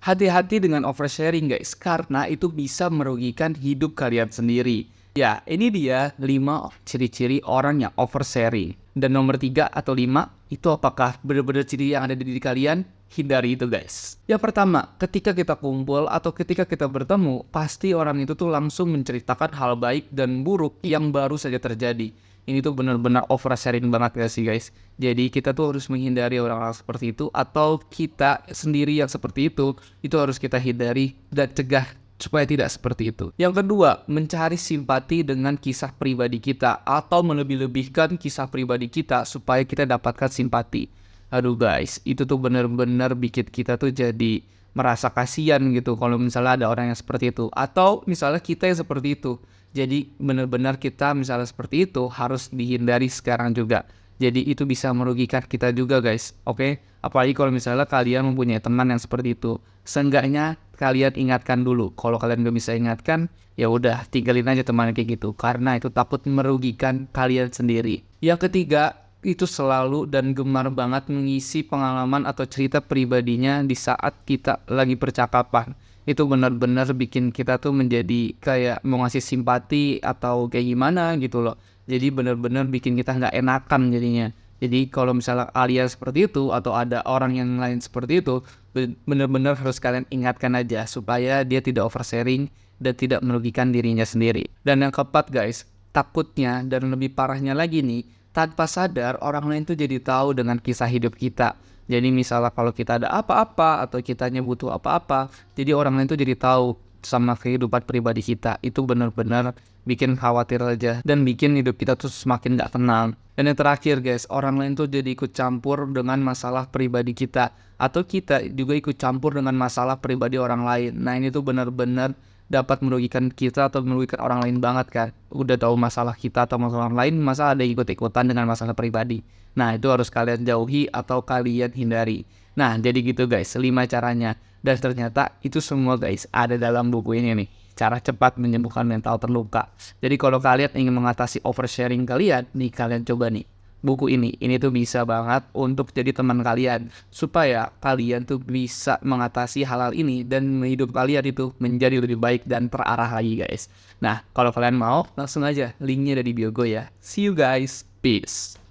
Hati-hati dengan oversharing guys, karena itu bisa merugikan hidup kalian sendiri. Ya, ini dia 5 ciri-ciri orang yang oversharing. Dan nomor 3 atau 5, itu apakah benar-benar ciri yang ada di diri kalian? Hindari itu guys. Yang pertama, ketika kita kumpul atau ketika kita bertemu, pasti orang itu tuh langsung menceritakan hal baik dan buruk yang baru saja terjadi. Ini tuh benar-benar oversharing banget gak sih guys. Jadi kita tuh harus menghindari orang-orang seperti itu, atau kita sendiri yang seperti itu harus kita hindari dan cegah supaya tidak seperti itu. Yang kedua, mencari simpati dengan kisah pribadi kita atau melebih-lebihkan kisah pribadi kita supaya kita dapatkan simpati. Aduh guys, itu tuh benar-benar bikin kita tuh jadi merasa kasihan gitu kalau misalnya ada orang yang seperti itu, atau misalnya kita yang seperti itu. Jadi benar-benar kita misalnya seperti itu harus dihindari sekarang juga. Jadi itu bisa merugikan kita juga guys, oke? Apalagi kalau misalnya kalian mempunyai teman yang seperti itu. Seenggaknya kalian ingatkan dulu. Kalau kalian gak bisa ingatkan, ya udah tinggalin aja teman kayak gitu. Karena itu takut merugikan kalian sendiri. Yang ketiga, itu selalu dan gemar banget mengisi pengalaman atau cerita pribadinya di saat kita lagi percakapan. Itu benar-benar bikin kita tuh menjadi kayak mau ngasih simpati atau kayak gimana gitu loh. Jadi benar-benar bikin kita nggak enakan jadinya. Jadi kalau misalnya kalian seperti itu atau ada orang yang lain seperti itu, benar-benar harus kalian ingatkan aja supaya dia tidak oversharing dan tidak merugikan dirinya sendiri. Dan yang keempat guys, takutnya dan lebih parahnya lagi nih, tanpa sadar orang lain tuh jadi tahu dengan kisah hidup kita. Jadi misalnya kalau kita ada apa-apa atau kitanya butuh apa-apa, jadi orang lain tuh jadi tahu sama kehidupan pribadi kita. Itu benar-benar bikin khawatir aja dan bikin hidup kita tuh semakin gak tenang. Dan yang terakhir guys, orang lain tuh jadi ikut campur dengan masalah pribadi kita, atau kita juga ikut campur dengan masalah pribadi orang lain. Nah ini tuh benar-benar dapat merugikan kita atau merugikan orang lain banget kan. Udah tahu masalah kita atau masalah orang lain, masa ada ikut-ikutan dengan masalah pribadi. Nah itu harus kalian jauhi atau kalian hindari. Nah jadi gitu guys, 5 caranya. Dan ternyata itu semua guys ada dalam buku ini nih, cara cepat menyembuhkan mental terluka. Jadi kalau kalian ingin mengatasi oversharing kalian, nih kalian coba nih buku ini tuh bisa banget untuk jadi teman kalian, supaya kalian tuh bisa mengatasi hal-hal ini dan hidup kalian itu menjadi lebih baik dan terarah lagi guys. Nah kalau kalian mau, langsung aja linknya ada di bio gue ya. See you guys, peace.